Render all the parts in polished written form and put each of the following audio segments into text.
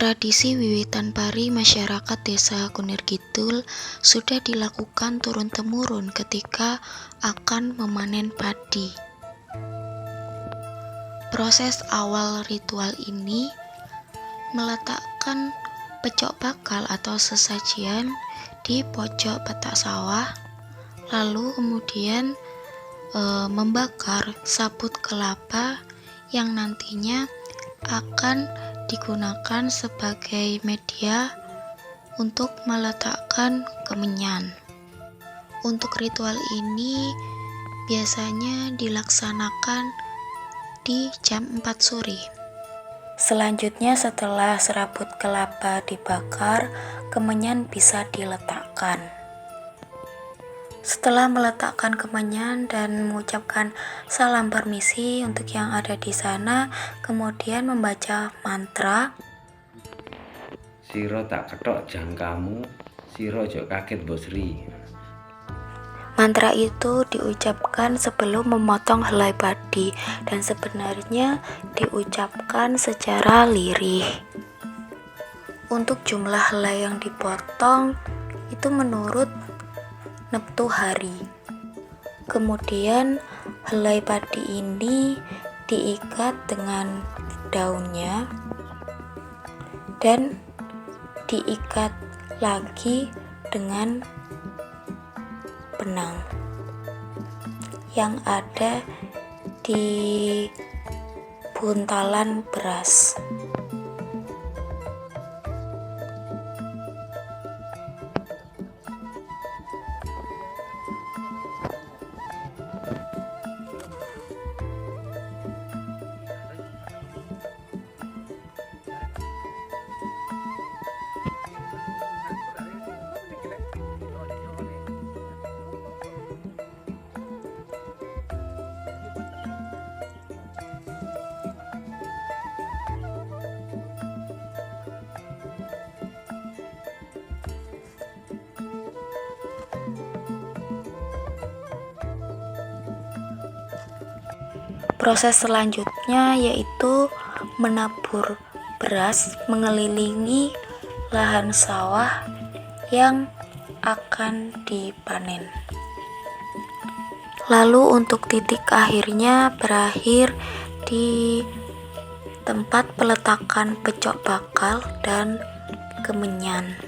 Tradisi wiwitan pari masyarakat desa Kunir Kidul sudah dilakukan turun-temurun ketika akan memanen padi. Proses awal ritual ini meletakkan pecok bakal atau sesajian di pojok petak sawah, lalu kemudian membakar sabut kelapa yang nantinya akan digunakan sebagai media untuk meletakkan kemenyan. Untuk ritual ini biasanya dilaksanakan di jam 4 sore. Selanjutnya setelah serabut kelapa dibakar, kemenyan bisa diletakkan. Setelah meletakkan kemenyan dan mengucapkan salam permisi untuk yang ada di sana, kemudian membaca mantra. Siro tak ketok jangkamu, siro ojo kaget bosri. Mantra itu diucapkan sebelum memotong helai padi dan sebenarnya diucapkan secara lirih. Untuk jumlah helai yang dipotong itu menurut neptu hari. Kemudian helai padi ini diikat dengan daunnya dan diikat lagi dengan benang yang ada di buntalan beras. Proses selanjutnya yaitu menabur beras mengelilingi lahan sawah yang akan dipanen. Lalu untuk titik akhirnya berakhir di tempat peletakan pecok bakal dan kemenyan.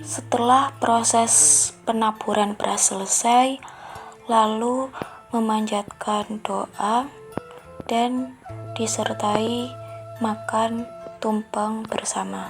Setelah proses penaburan beras selesai, lalu memanjatkan doa dan disertai makan tumpeng bersama.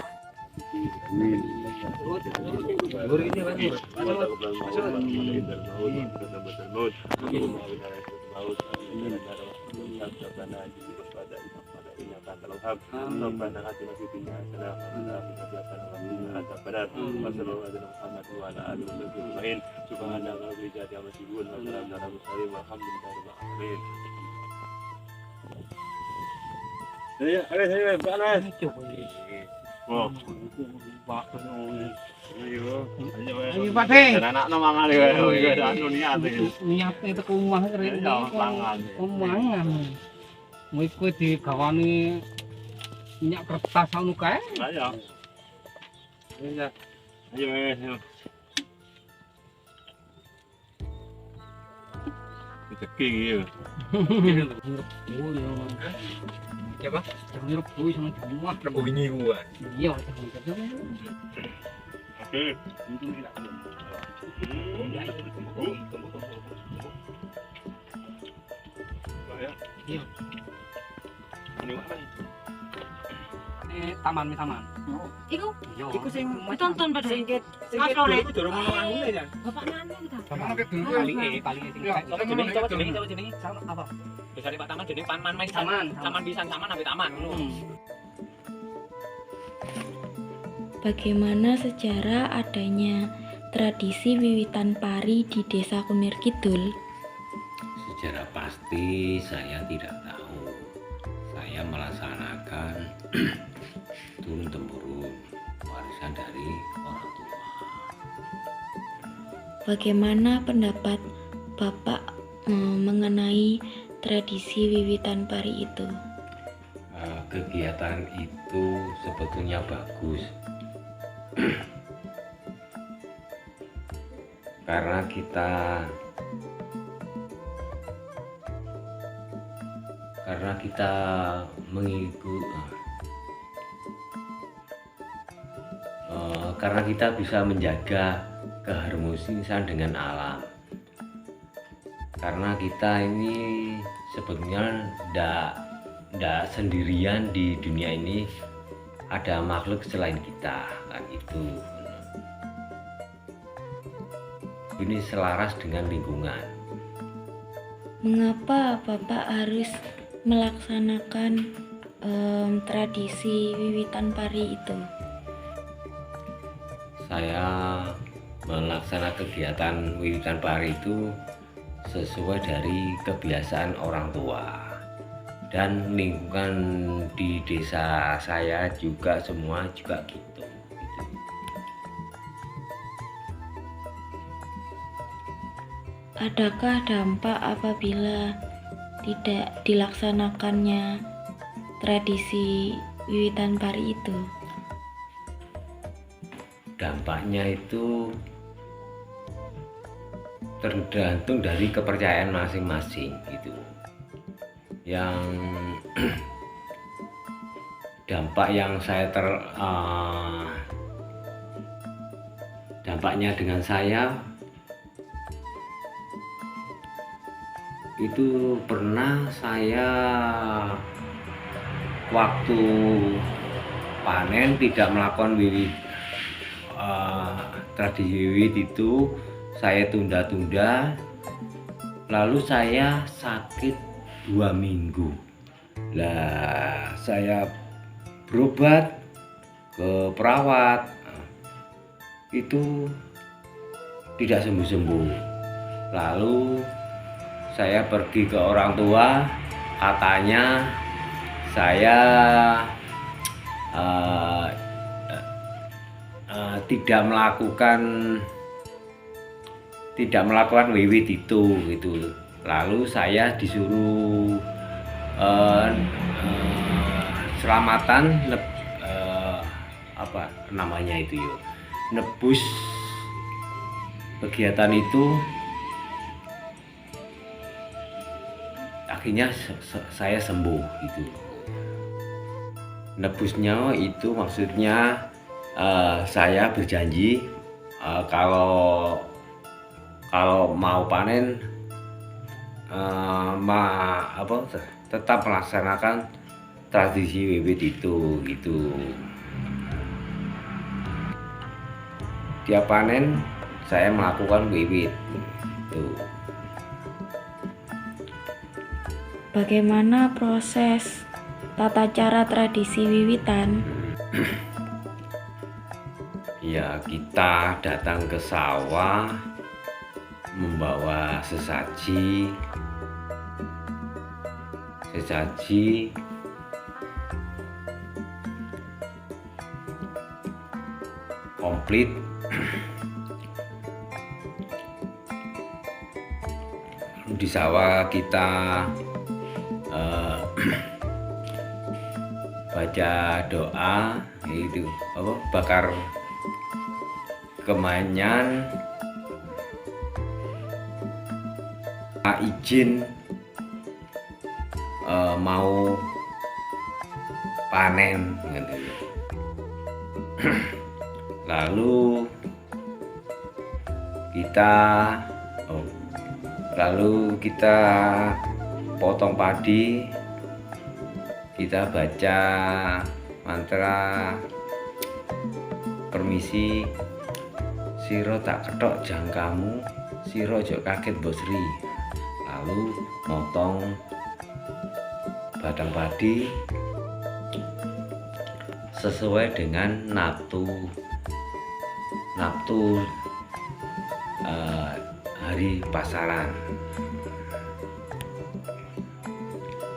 Oh, waktu ayo, Ayo Pak De. dan anak mangan ya, ada anu niat iki. Niatnya itu ke omah keren. Ya, mangan. Mangan. Mau ikut digawani minyak kertas anu kae. Ayo. Ayo. Ayo. Rezeki iki. Siapa? Jangan rebu sama semua. Rebu wingi gua. Iya, jangan. Oke. Iya. Ini mana? Taman. Iku, Iya. iku sing ditonton pada Singkit Kaplore. itu durung ono anune ya. Bapak nganu ta. Taman paling sing. Coba jenenge sama apa? Bisa Pak Taman jenenge Taman Mais Taman. Taman pisan taman sampai taman ngono. Bagaimana sejarah adanya tradisi wiwitan pari di Desa Kunir Kidul? Secara pasti saya tidak tahu. Saya melaksanakan turun-temurun warisan dari orang tua. Bagaimana pendapat Bapak mengenai tradisi wiwitan pari itu? Kegiatan itu sebetulnya bagus. Karena kita karena kita bisa menjaga keharmonisan dengan alam. Karena kita ini sebetulnya tidak sendirian di dunia ini, ada makhluk selain kita, kan itu. Ini selaras dengan lingkungan. Mengapa Bapak harus melaksanakan tradisi wiwitan pari itu? Saya melaksanakan kegiatan wiwitan pari itu sesuai dari kebiasaan orang tua dan lingkungan di desa saya juga semua juga gitu. Adakah dampak apabila tidak dilaksanakannya tradisi wiwitan pari itu? Dampaknya itu tergantung dari kepercayaan masing-masing gitu. Yang dampak yang dampaknya dengan saya itu pernah saya waktu panen tidak melakukan tradisi wiwit itu, saya tunda-tunda, lalu saya sakit 2 minggu. Lah saya berobat ke perawat, itu tidak sembuh-sembuh. Lalu saya pergi ke orang tua, katanya saya tidak melakukan wiwit itu gitu. Lalu saya disuruh selamatan apa namanya itu yo, nebus kegiatan itu. Akhirnya saya sembuh gitu. Nebusnya itu maksudnya saya berjanji kalau mau panen tetap melaksanakan tradisi wiwit itu gitu. Tiap panen saya melakukan wiwit tuh. Bagaimana proses tata cara tradisi wiwitan? Ya, kita datang ke sawah membawa sesaji komplit. Di sawah kita baca doa itu bakar kemenyan, izin mau panen gitu. Lalu kita potong padi, kita baca mantra permisi, siro tak ketok jangkamu, siro jok kaget bosri. Lalu motong batang padi sesuai dengan naftu hari pasaran.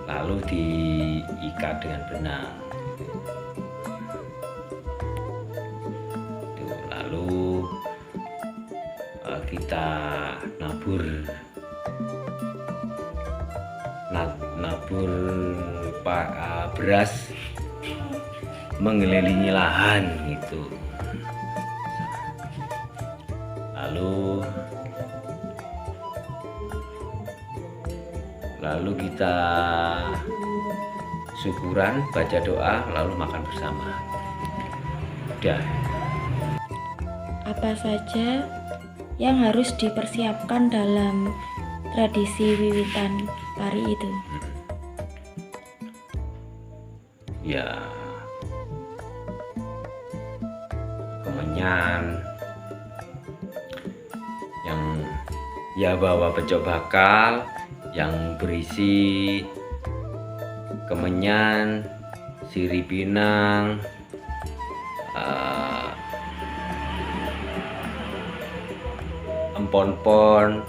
Lalu diikat dengan benang. Lalu kita nabur beras mengelilingi lahan gitu. Lalu kita syukuran, baca doa, lalu makan bersama. Udah. Apa saja yang harus dipersiapkan dalam tradisi wiwitan pari itu? Ya, kemenyan, yang bawa pecok bakal yang berisi kemenyan, sirih pinang, empon-pon,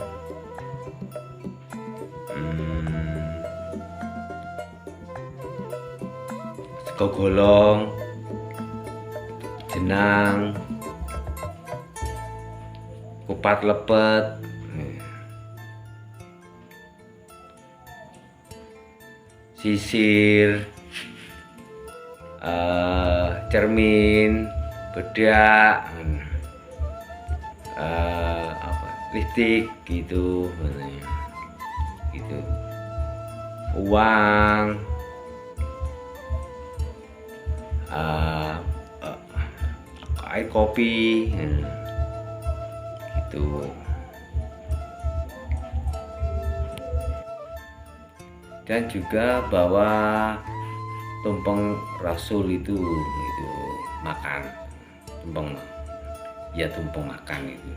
sego golong, jenang, kupat lepet, sisir, cermin, bedak, listrik gitu, uang, air kopi, gitu. Dan juga bawa tumpeng rasul itu makan, tumpeng makan itu.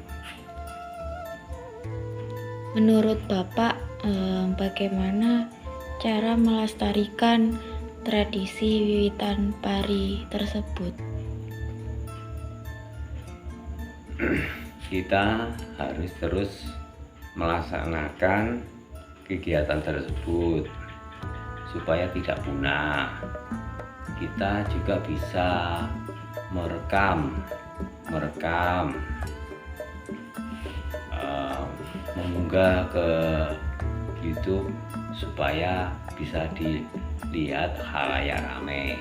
Menurut Bapak, bagaimana cara melestarikan tradisi wiwitan pari tersebut? Kita harus terus melaksanakan kegiatan tersebut supaya tidak punah. Kita juga bisa merekam, mengunggah ke YouTube supaya bisa dilihat khalayak ramai.